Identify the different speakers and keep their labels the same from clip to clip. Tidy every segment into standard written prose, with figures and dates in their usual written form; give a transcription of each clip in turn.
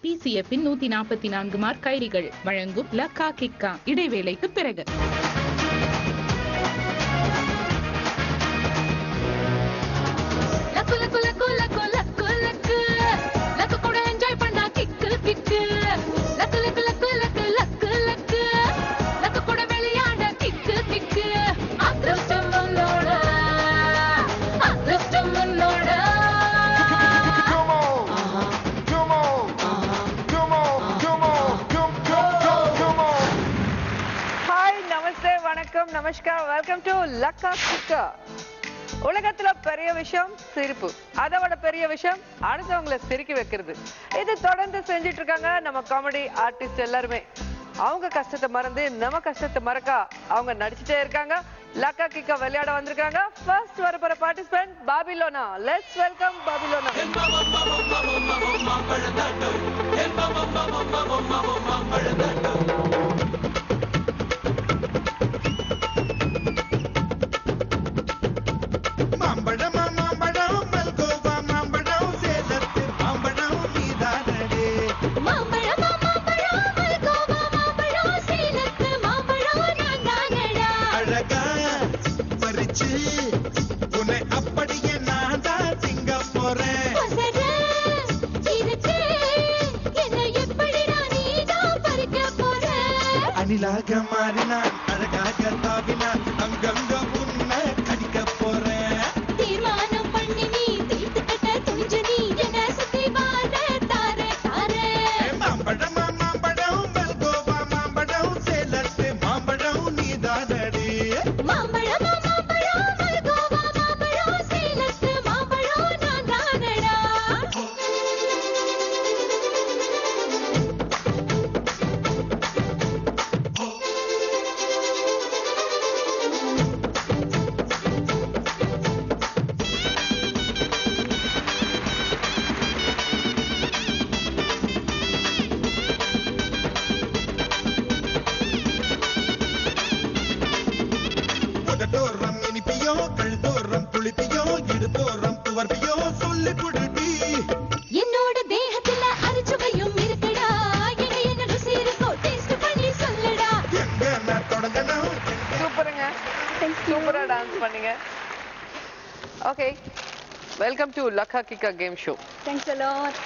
Speaker 1: PCF-இன் 144 mark கைரிகள் வழங்கும் லக்கா கிக்கா இடைவேளைக்கு பிறகு.
Speaker 2: நமஸ்கார், வெல்கம் டு லக்கா கிக்கா. உலகத்துல பெரிய விஷயம் சிரிப்பு, அதோட பெரிய விஷயம் அடுத்தவங்களை சிரிக்க வைக்கிறது. இது தொடர்ந்து செஞ்சிட்டு இருக்காங்க நம்ம காமெடி ஆர்டிஸ்ட் எல்லாருமே. அவங்க கஷ்டத்தை மறந்து நம்ம கஷ்டத்தை மறக்கா அவங்க நடிச்சுட்டே இருக்காங்க. லக்கா கிக்கா விளையாட வந்திருக்காங்க. ஃபர்ஸ்ட் வரப்போற participant Babilona. Let's welcome Babilona.
Speaker 3: அணிலாக மாறினான், அழகாக தாவினான், அங்கங்க உன்னை கடிக்க போறேன்.
Speaker 4: தீர்மானம் பண்ணி நீ தீர்த்துக்கிட்ட துணிஞ்சு நீ என்ன சுத்தி வாழ தாரே தாரே.
Speaker 3: மாம்பழம் மாம்பழம் மல்கோவா மாம்பழம் சேலத்து மாம்பழம் நீதானடி.
Speaker 4: மாம்பழம் மாம்பழம் மல்கோவா மாம்பழம் சேலத்து மாம்பழம் நான் தானடா.
Speaker 3: உதட்டோரம் இனிப்பியோ கழுத்தோரம் புளிப்பியோ இடுப்போரம் துவர்ப்பியோ சொல்லி குடுப்பி.
Speaker 4: என்னோட தேகத்துல அரிச்சுவையும் இருக்குடா. என்ன ருசி இருக்கோ டேஸ்ட் பண்ணி சொல்லுடா.
Speaker 3: எங்க நான் தொடங்கணும்.
Speaker 2: சூப்பருங்க, சூப்பரா டான்ஸ் பண்ணீங்க. Okay, welcome to Lakka Kikka game show.
Speaker 5: Thanks a lot.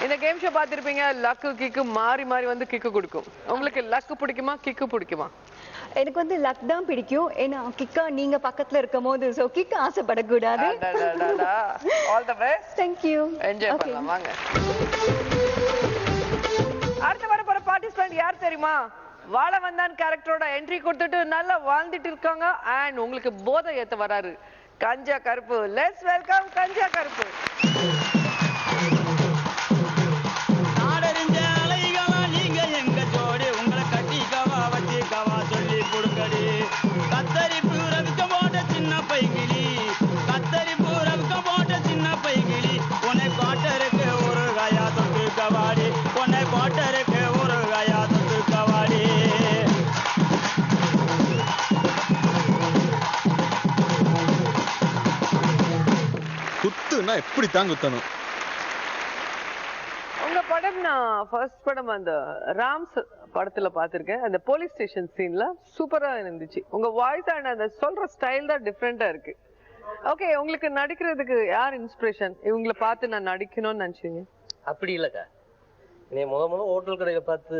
Speaker 2: இந்த கேம் ஷோ பார்த்திருப்பீங்க. லக்கு கிக்கு மாறி மாறி வந்து கிக்கு கொடுக்கும். உங்களுக்கு லக்கு பிடிக்குமா கிக்கு பிடிக்குமா?
Speaker 5: எனக்கு வந்து லக் தான் பிடிக்கும். ஏன்னா கிக்கா நீங்க பக்கத்துல இருக்கும்போது சோ கிக் ஆசைப்படக்கூடாது.
Speaker 2: All the best.
Speaker 5: Thank you.
Speaker 2: Enjoy பண்ணலாம் வாங்க. அடுத்த வர போற பார்ட்டிசிபென்ட் யார் தெரியுமா? வாழ வந்தான் கேரக்டரோட என்ட்ரி கொடுத்துட்டு நல்லா வாழ்ந்துட்டு இருக்காங்க. அண்ட் உங்களுக்கு போதை ஏத்த வராரு கஞ்சா கருப்பு. லெட்ஸ் வெல்கம் கஞ்சா கருப்பு.
Speaker 6: நாடறிஞ்ச அலைகளா நீங்க எங்க ஜோடி, உங்களை கட்டிக்கவா வச்சிக்கவா சொல்லி கொடுங்கடி. கத்தரிப்பு ரவிக்க போட்ட சின்ன பைகிளி, கத்தரிப்பு ரவிக்க போட்ட சின்ன பைகிளி, உன்னை கோட்டருக்கு ஒரு கயா தொட்டு கவாடி, உன்னை கோட்டருக்கு ஒரு கயா தொட்டு கவாடி.
Speaker 7: குத்துனா எப்படி தான் குத்தணும்.
Speaker 2: உங்க படம் நான் ஃபர்ஸ்ட் படம் அந்த ராம்ஸ் படத்துல பாத்திருக்கேன். அந்த போலீஸ் ஸ்டேஷன் சீன்ல சூப்பரா இருந்துச்சு. உங்க வாய்ஸ் அண்ட் அந்த சொல்ற ஸ்டைல் தான் டிஃப்ரெண்டா இருக்கு. ஓகே, உங்களுக்கு நடிக்கிறதுக்கு யார் இன்ஸ்பிரேஷன்? இவங்கள பார்த்து நான் நடிக்கணும்னு நினைச்சீங்க?
Speaker 8: அப்படி இல்லைக்கா, நீ முதல்ல ஹோட்டல் கடையில பார்த்து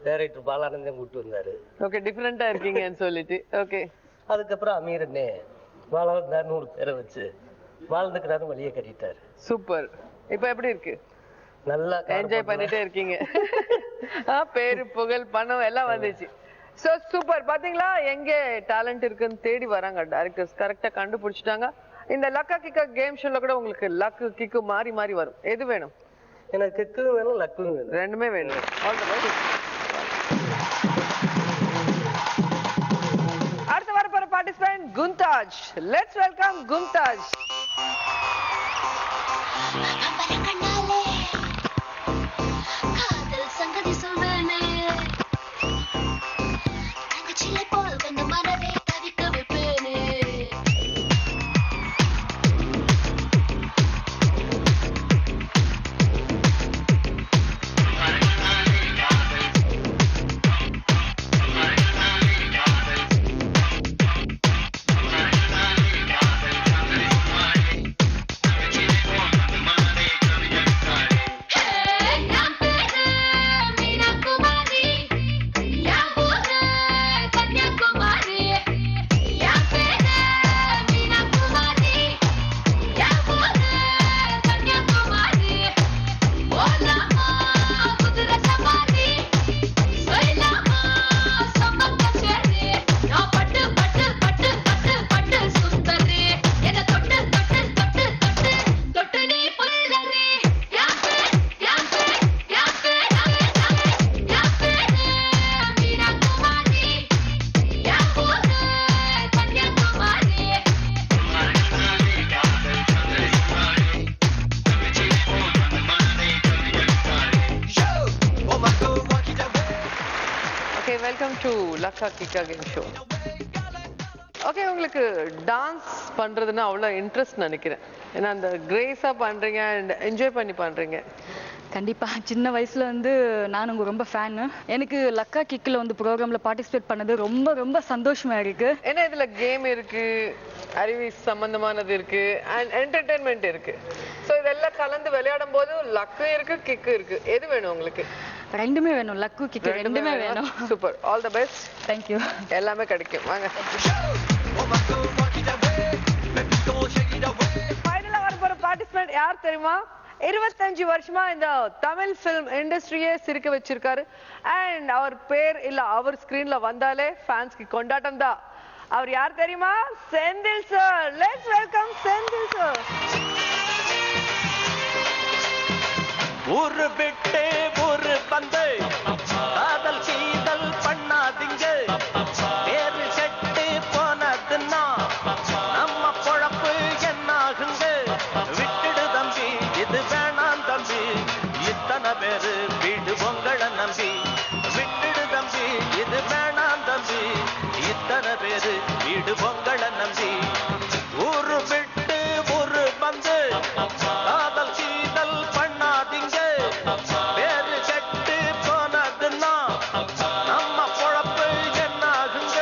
Speaker 8: டைரக்டர் பாலானந்தன் கூப்பிட்டு வந்தாரு.
Speaker 2: ஓகே, டிஃப்ரெண்டா இருக்கீங்கன்னு சொல்லிட்டு. ஓகே,
Speaker 8: அதுக்கப்புறம் அமீரனே பாலானந்தான்னு ஒரு பேரை வச்சு வாழ்ந்துக்கிறாரு, வழியை கட்டிட்டாரு.
Speaker 2: சூப்பர். இப்போ எப்படி இருக்கு?
Speaker 8: நல்லா
Speaker 2: என்ஜாய் பண்ணிட்டே இருக்கீங்க. பேரு புகழ் பணம் எல்லாம் வந்துச்சு. So super. பாத்தீங்களா எங்க டேலண்ட் இருக்குன்னு தேடி வராங்க டைரக்டர்ஸ். கரெக்டா கண்டுபிடிச்சிட்டாங்க. இந்த லக்கா கிக்கா கேம் ஷோல கூட உங்களுக்கு லக்கு கிக்கு மாறி மாறி வரும். எது வேணும்?
Speaker 8: எனக்கு கிக்கும் வேணும் லக்கும் வேணும்,
Speaker 2: ரெண்டுமே வேணும். All the best. அடுத்த வர போற participant Mumtaj. Let's welcome Mumtaj.
Speaker 4: கண்ணாலே காதல் சங்கதி சொல்வேனே. தங்கச்சிலை போல் வந்து மனதை தவிக்க வைப்பேனே.
Speaker 2: Okay, welcome to Lakka Kikka game show. Okay, உங்களுக்கு டான்ஸ் பண்றதுன்னா அவ்வளோ இன்ட்ரெஸ்ட் நினைக்கிறேன். ஏன்னா அந்த கிரேஸா பண்றீங்க அண்ட் என்ஜாய் பண்ணி பண்றீங்க.
Speaker 5: கண்டிப்பா சின்ன வயசுல வந்து நான் உங்க ரொம்ப ஃபேன். எனக்கு லக்கா கிக்ல வந்து ப்ரோக்ராம்ல பார்ட்டிசிபேட் பண்ணது ரொம்ப ரொம்ப சந்தோஷமா இருக்கு.
Speaker 2: ஏன்னா இதுல கேம் இருக்கு, அறிவி சம்பந்தமானது இருக்கு அண்ட் என்டர்டெயின்மெண்ட் இருக்கு. ஸோ இதெல்லாம் கலந்து விளையாடும் போது லக்கு இருக்கு, கிக்கு இருக்கு. எது வேணும் உங்களுக்கு?
Speaker 5: ரெண்டுமே வேணும், லக்கு கிக் ரெண்டுமே வேணும்.
Speaker 2: Super, all the best.
Speaker 5: Thank you.
Speaker 2: எல்லாமே கிடைக்கும், வாங்க. ஃபைனலா வர போற பார்ட்டிசிபென்ட் யார் தெரியுமா? 25 வருஷமா இந்த தமிழ் ஃபிலிம் இண்டஸ்ட்ரியே சிரிக்க வச்சிருக்காரு. அண்ட் அவர் பேர் இல்ல அவர் ஸ்கிரீன்ல வந்தாலே ஃபேன்ஸ்க்கு கொண்டாட்டம் தான். அவர் யார் தெரியுமா? Senthil sir. Let's welcome Senthil sir.
Speaker 7: ஒரு விட்டு ஒரு பந்து காதல் சீதல் பண்ணாதீங்க, பேரு கெட்டு போனதுன்னா நம்ம பொழப்பு என்னாகுங்க. விட்டுடு தம்பி, இது வேணாம் தம்பி, இத்தனை பேரு வீடு உங்களை நம்பி. விட்டுடு தம்பி, இது வேணாம் தம்பி, இத்தனை பேரு வீடு உங்களை நம்பி. ஒரு விட்டு ஒரு பந்து காதல் சீதல் பண்ணாதீங்க, பேரு கெட்டு போனதுன்னா நம்ம பொழப்பு என்னாகுங்க.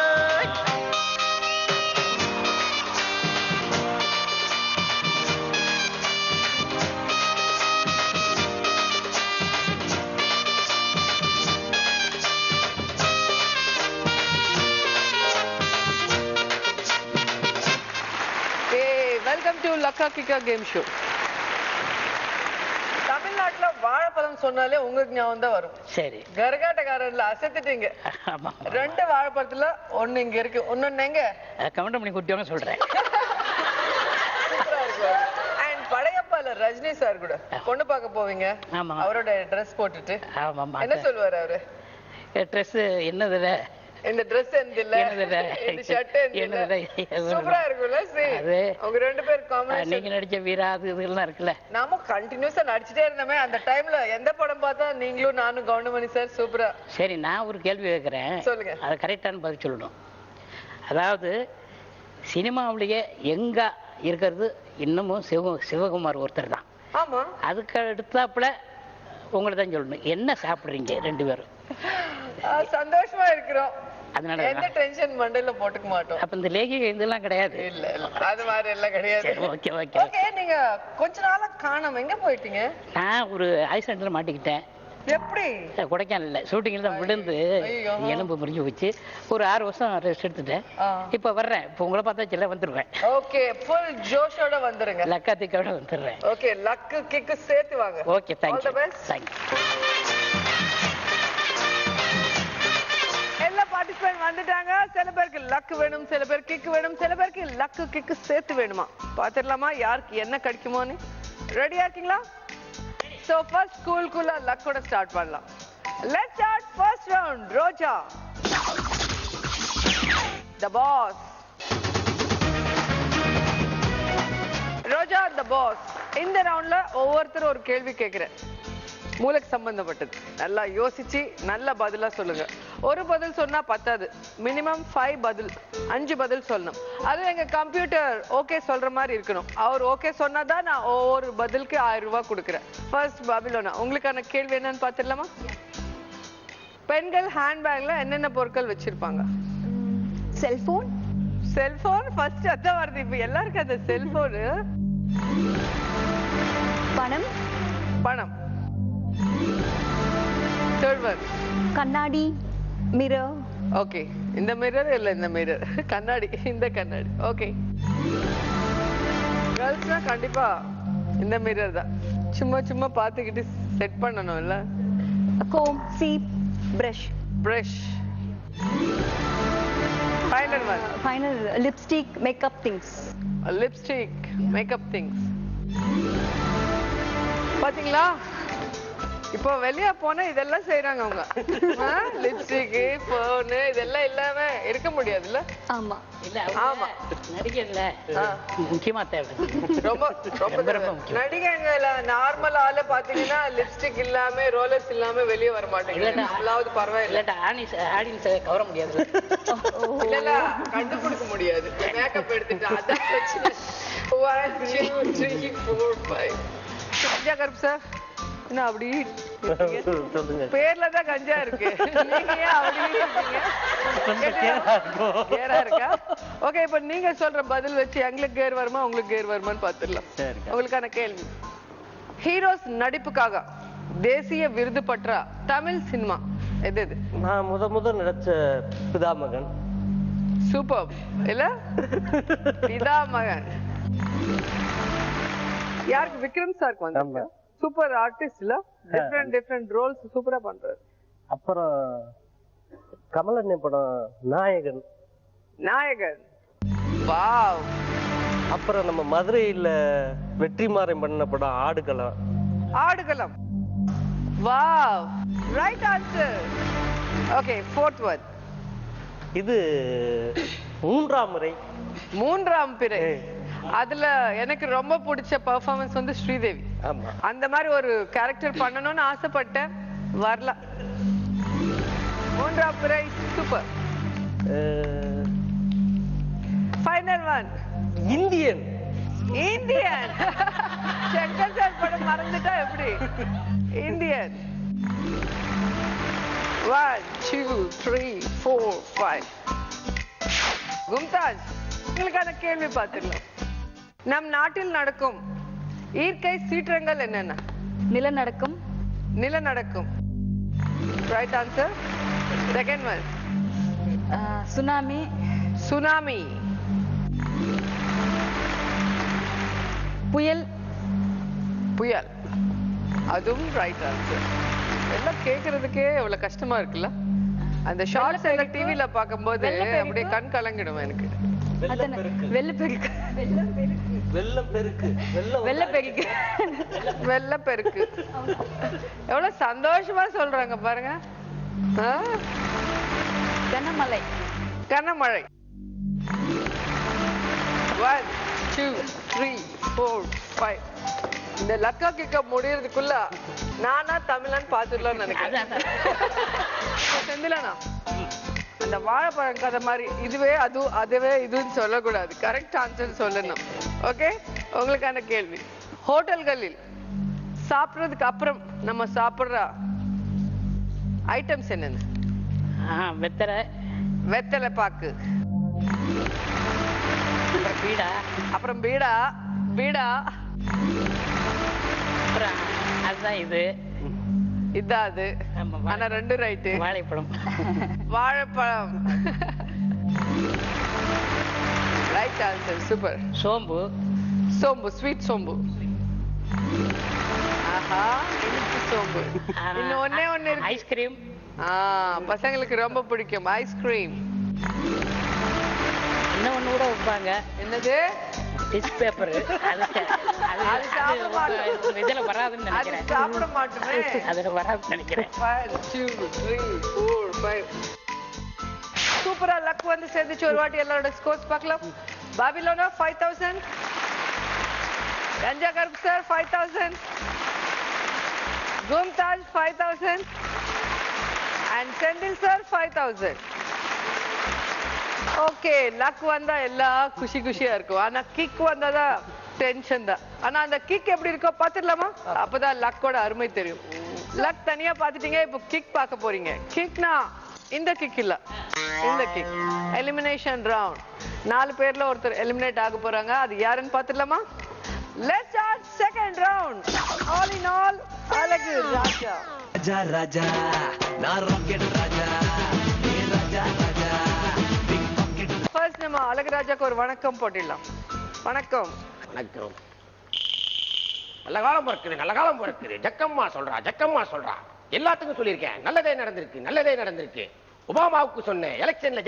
Speaker 2: Welcome to Lakka Kikka game show. தமிழ்நாட்டுல வாழைப்பழம் சொன்னாலே உங்களுக்கு ஞாபகம் தான் வரும்.
Speaker 8: சரி.
Speaker 2: கரகாட்டக்காரர்ல அசத்துட்டீங்க.
Speaker 8: ஆமா.
Speaker 2: 2 வாழைப்பழத்துல ஒண்ணு இங்க இருக்கு, ஒன்னொன்னு எங்க?
Speaker 8: கமெண்ட் பண்ணி குட்டியோன்னு சொல்றேன்.
Speaker 2: அண்ட் படையப்பால ரஜினி சார் கூட பொண்ணு பார்க்க போவீங்க.
Speaker 8: ஆமா.
Speaker 2: அவரோட ட்ரெஸ் போட்டுட்டு
Speaker 8: ஆமாமா.
Speaker 2: என்ன சொல்லுவாரு அவரு?
Speaker 8: ட்ரெஸ் என்னதுல,
Speaker 2: இந்த ட்ரெஸ் எந்தில்ல, இந்த ஷர்ட் எந்தில்ல. சூப்பரா இருக்குல்ல? சரி, உங்க 2 பேர் காம்பினேஷன்.
Speaker 8: நீங்க நடிச்ச வீரா அது இதெல்லாம் இருக்குல்ல,
Speaker 2: நாம கண்டினியூஸா நடிச்சிட்டே இருந்தோமே அந்த டைம்ல. எந்த படம் பார்த்தா நீங்களும் நானும் கவுண்டமணி சார் சூப்பரா.
Speaker 8: சரி, நான் ஒரு கேள்வி கேட்கிறேன்,
Speaker 2: சொல்லுங்க.
Speaker 8: அது கரெக்டான பதில் சொல்லணும். அதாவது சினிமாவிலேயே எங்க இருக்கிறது இன்னமும் சிவகுமார் ஒருத்தர் தான்.
Speaker 2: ஆமா.
Speaker 8: அதுக்கு அடுத்தாப்புல உங்களை தான் சொல்லணும். என்ன சாப்பிடுறீங்க 2 பேரும்?
Speaker 2: சந்தோஷமா இருக்கிறோம்,
Speaker 8: அதனால
Speaker 2: எந்த டென்ஷன் மண்டையில போட்டுக்க மாட்டோம்.
Speaker 8: அப்ப இந்த லேகி இதெல்லாம் கிடையாது.
Speaker 2: இல்ல இல்ல, அது மாதிரி எல்லாம் கிடையாது.
Speaker 8: Okay okay.
Speaker 2: ஓகே, நீங்க கொஞ்ச நாளா காணோம், எங்க போயிட்டீங்க?
Speaker 8: நான் ஒரு ஆக்சிடென்ட்ல மாட்டிக்கிட்டேன்.
Speaker 2: எப்படி?
Speaker 8: கொடைக்கானல்ல ஷூட்டிங்ல தான் விழுந்து எலும்பு முறிஞ்சு போச்சு. ஒரு 6 வருஷம் ரெஸ்ட் எடுத்துட்டேன். இப்ப வர்றேன். இப்ப உங்களை பார்த்தா சில வந்துருவேன்.
Speaker 2: ஓகே, ஃபுல் ஜோஷோட வந்துருங்க.
Speaker 8: லக்கா திக்கோட வந்துடுறேன்.
Speaker 2: ஓகே, லக்கு கிக்கு சேர்த்து வாங்க.
Speaker 8: Okay, thank you. Thank you.
Speaker 2: எல்லா பார்ட்டிசிபென்ட் வந்துட்டாங்க. சில பேருக்கு லக்கு வேணும், சில பேர் கிக்கு வேணும், சில பேருக்கு லக்கு கிக்கு சேர்த்து வேணுமா? பாத்துடலாமா யாருக்கு என்ன கிடைக்குமோன்னு? ரெடியா இருக்கீங்களா? சோ ஃபர்ஸ்ட் ஸ்கூலுக்குள்ள லக்கோட ஸ்டார்ட் பண்ணலாம். Let's start first round. Roja, the boss. Roja the boss. இந்த ரவுண்ட்ல ஒவ்வொருத்தரும் ஒரு கேள்வி கேக்குறேன், மூளைக்கு சம்பந்தப்பட்டது. நல்லா யோசிச்சு நல்ல பதிலா சொல்லுங்க. ஒரு பதில் சொன்னா பத்தாது, மினிமம் 5 பதில் சொல்லணும். அது எங்க கம்ப்யூட்டர் ஓகே சொல்ற மாதிரி இருக்கணும். அவர் ஓகே சொன்னாதான் நான் ஒவ்வொரு பதிலுக்கு 1000 ரூபாய் கொடுக்குறேன். ஃபர்ஸ்ட் பாபிலோனா, உங்களுக்கான கேள்வி என்னன்னு பாத்துடலாமா? பெண்கள் ஹேண்ட்பேக்ல என்னென்ன பொருட்கள் வச்சிருப்பாங்க?
Speaker 5: செல்போன்.
Speaker 2: செல்போன் ஃபர்ஸ்ட் அதான் வருது. இப்ப எல்லாருக்கும் அந்த செல்போனு.
Speaker 5: பணம்.
Speaker 2: பணம். Third one.
Speaker 5: கண்ணாடி. மிரர்.
Speaker 2: ஓகே, இந்த மிரர் இல்ல, இந்த மிரர் கண்ணாடி, இந்த கண்ணாடி. ஓகே, கேர்ள்ஸ்னா கண்டிப்பா இந்த மிரர் தான். சும்மா சும்மா பார்த்துக்கிட்டு செட் பண்ணணும் இல்ல?
Speaker 5: கோம், சீப், brush.
Speaker 2: Brush. Final one.
Speaker 5: Final lipstick, makeup things.
Speaker 2: Lipstick, makeup things. பாத்தீங்களா? இப்போ வெளிய போனா இதெல்லாம் செய்யறாங்க அவங்க. லிப்ஸ்டிக், போன் இதெல்லாம் இல்லாம இருக்க முடியாதுல்ல?
Speaker 5: ஆமா.
Speaker 8: இல்ல
Speaker 2: ஆமா.
Speaker 8: நடிகர்ல முக்கியமா தேவை.
Speaker 2: ரொம்ப ரொம்ப
Speaker 8: ரொம்ப முக்கியம்.
Speaker 2: நடிகைங்கள நார்மல் ஆள பாத்தீங்கன்னா லிப்ஸ்டிக் இல்லாம ரோலர்ஸ் இல்லாம வெளிய வர மாட்டாங்க. நம்மளாவது பரவாயில்ல.
Speaker 8: இல்லாட்டா ஆடியன்ஸ் கவர முடியாது.
Speaker 2: இல்ல கண்டுபிடிக்க முடியாது. மேக்கப் எடுத்துட்டு அதான் பிரச்சனை. 1 2 3 4 5 கஞ்சா கருப்பு சார் என்ன அப்படி பேர்ல தான் கஞ்சா இருக்கு. நீங்க ஏன் அப்படி இருக்கீங்க? கேரா இருக்கா? ஓகே, இப்ப நீங்க சொல்ற பதில் வச்சு எங்களுக்கு கேர் வருமா உங்களுக்கு கேர் வருமான்னு பாத்துடலாம். உங்களுக்கான கேள்வி, ஹீரோஸ் நடிப்புக்காக தேசிய விருது பெற்ற தமிழ் சினிமா எது எது?
Speaker 9: நான் முத நடிச்ச பிதாமகன்.
Speaker 2: சூப்பர் இல்ல? பிதாமகன் யாருக்கு? விக்ரம் சாருக்கு வந்து சூப்பர் ஆர்டிஸ்ட் இல்ல? டிஃபரெண்ட் ரோல்ஸ் சூப்பரா பண்றாரு.
Speaker 9: அப்புறம் கமலண்ணே படம் நாயகன்.
Speaker 2: வாவ்.
Speaker 9: அப்புறம் நம்ம மதுரையில வெற்றிமாறன் பண்ண படம் Aadukalam.
Speaker 2: Wow, right answer. Okay, fourth one.
Speaker 9: இது மூன்றாம் பிறை.
Speaker 2: அதுல எனக்கு ரொம்ப பிடிச்ச பெர்ஃபார்மன்ஸ் வந்து ஸ்ரீதேவி. அந்த மாதிரி ஒரு கேரக்டர் பண்ணணும்னு ஆசைப்பட்டேன், வரல. மூன்றாம் பிறை super. Final one.
Speaker 9: Indian.
Speaker 2: Shankar sir படம் மறந்துட்டா எப்படி? இந்தியன். 1 2 3 4 5. கும்தாஜ், உங்களுக்கான கேள்வி பார்த்துடலாம். நம் நாட்டில் நடக்கும் இயற்கை சீற்றங்கள் என்னென்ன? நிலநடுக்கம். Right answer. Second one. Tsunami. புயல். அதுவும் ரைட் ஆன்சர். எல்லாம் கேக்குறதுக்கே எவ்வளவு கஷ்டமா இருக்குல்ல? அந்த ஷார்ட்ஸ் எங்க டிவில பாக்கும்போது அப்படியே கண் கலங்கிடும் எனக்கு. வெள்ளப்பெருக்கு. எவ்வளவு சந்தோஷமா சொல்றாங்க பாருங்க. கனமழை. 1 2 3 4 5. இந்த லக்கா கிக்க முடியறதுக்குள்ள நானா தமிழன் பாத்துடலாம்னு நினைக்கிறேன். செந்திலானா, அந்த வாழைப்பழம் கதை மாதிரி இதுவே அதுவே இதுன்னு சொல்லக்கூடாது. கரெக்ட் ஆன்சர் சொல்லணும். ஓகே, உங்களுக்கான கேள்வி, ஹோட்டல்களில் சாப்பிடுறதுக்கு அப்புறம் நம்ம சாப்பிடுற ஐட்டம்ஸ் என்னென்ன? வெத்தலை பாக்கு. அப்புறம் பீடா.
Speaker 8: அதுதான்
Speaker 2: இதான் அது. ஆனா ரெண்டு ரைட்டு. வாழைப்பழம். Right answer. சூப்பர்.
Speaker 8: சோம்பு.
Speaker 2: ஸ்வீட் சோம்பு. ஆஹா, இனிப்பு சோம்பு. இன்னும் ஒண்ணு இருக்கு.
Speaker 8: ஐஸ்கிரீம்.
Speaker 2: பசங்களுக்கு ரொம்ப பிடிக்கும் ஐஸ்கிரீம்.
Speaker 8: இன்னும் ஒண்ணு கூட வைப்பாங்க.
Speaker 2: என்னது?
Speaker 8: Dish paper.
Speaker 2: அது சாப்பிட மாட்டோம்.
Speaker 8: இதுல வராதுன்னு நினைக்கிறேன்.
Speaker 2: சாப்பிட மாட்டோமே.
Speaker 8: அதுல வராதுன்னு நினைக்கிறேன்.
Speaker 2: 1 2 3 4 5. சூப்பரா லக் வந்து சேர்ந்துச்சு. ஒரு வாட்டி எல்லாரோட ஸ்கோர்ஸ் பார்க்கலாம். பாபிலோனா 5000, கஞ்சா கருப்பு sir 5000, கும்தாஜ் 5000 and Senthil sir 5000. Okay, luck வந்தா எல்லாம் குஷியா இருக்கும். ஆனா கிக் வந்தாதான் டென்ஷன் தான். ஆனா அந்த கிக் எப்படி இருக்கோ பாத்துடலாமா? அப்பதான் லக்கோட அருமை தெரியும். லக் தனியா பாத்துட்டீங்க, இப்போ கிக் பார்க்க போறீங்க. கிக்னா இந்த கிக் இல்ல, இந்த கிக் எலிமினேஷன் ரவுண்ட். 4 பேர்ல ஒருத்தர் எலிமினேட் ஆக போறாங்க. அது யாருன்னு பாத்துடலாமா? Let's start second round. All in all Azhagu Raja.
Speaker 3: ராஜா நான் ராக்கெட் ராஜா.
Speaker 2: ஃபர்ஸ்ட் நம்ம அழகு ராஜாக்கு ஒரு வணக்கம் போட்டுடலாம். வணக்கம்.
Speaker 10: நல்ல காலம் பிறக்குது. ஜக்கம்மா சொல்றா. எல்லாத்துக்கும் சொல்லியிருக்கேன், நல்லதே நடந்திருக்கு. ஒபாமாவுக்கு சொன்னேன், எலெக்ஷன்ல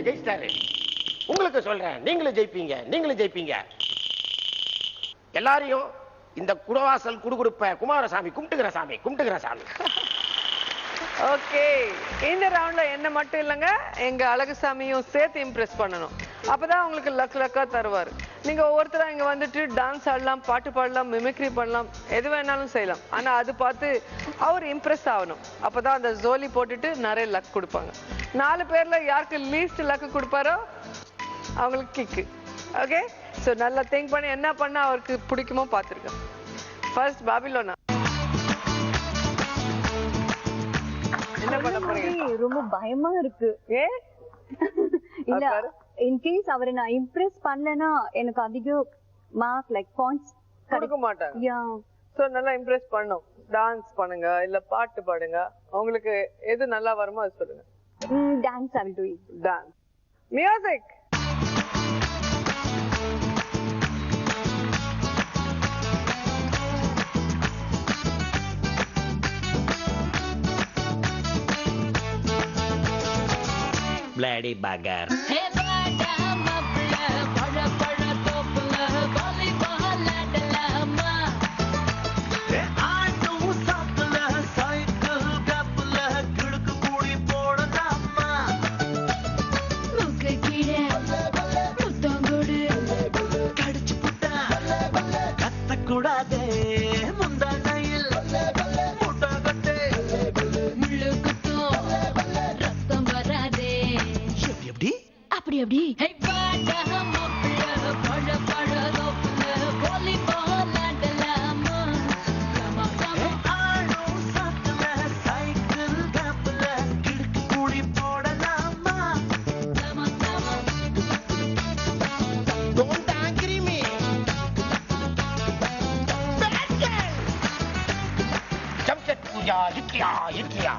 Speaker 10: ஜெயிச்சிட்டாரு. உங்களுக்கு சொல்றேன், நீங்களும் ஜெயிப்பீங்க. எல்லாரையும் இந்த குடவாசல் குடுகுடுப்ப குமாரசாமி கும்பிட்டுக்கிற சாமி.
Speaker 2: ஓகே, இந்த ரவுண்ட்ல என்ன மட்டும் இல்லைங்க, எங்க அழகுசாமியும் சேர்த்து இம்ப்ரெஸ் பண்ணணும். அப்பதான் உங்களுக்கு லக்கா தருவாரு. நீங்க ஒவ்வொருத்தரா இங்க வந்துட்டு டான்ஸ் ஆடலாம், பாட்டு பாடலாம், மிமிக்ரி பண்ணலாம், எது வேணாலும் செய்யலாம். ஆனா அது பார்த்து அவர் இம்ப்ரெஸ் ஆகணும். அப்பதான் அந்த ஜோலி போட்டுட்டு நிறைய லக் கொடுப்பாங்க. 4 பேர்ல யாருக்கு லீஸ்ட் லக் கொடுப்பாரோ அவங்களுக்கு கிக்கு. ஓகே, ஸோ நல்லா திங்க் பண்ணி என்ன பண்ணா அவருக்கு பிடிக்குமோ பார்த்துருக்கேன். ஃபர்ஸ்ட் பாபிலோனா என்ன பண்ண போறீங்க?
Speaker 11: ரொம்ப பயமா இருக்கு. இல்ல, இன்கேஸ் அவரை நான் இம்ப்ரெஸ் பண்ணலனா எனக்கு அதிக மார்க் லைக் பாயிண்ட்ஸ்
Speaker 2: கொடுக்க மாட்டாங்க. சோ நல்லா இம்ப்ரெஸ் பண்ணும். டான்ஸ் பண்ணுங்க, இல்ல பாட்டு பாடுங்க, உங்களுக்கு எது நல்லா வருமோ அது சொல்லுங்க.
Speaker 11: Dance I will do it.
Speaker 2: Dance, music.
Speaker 3: Bloody bugger.
Speaker 10: இட்லியா.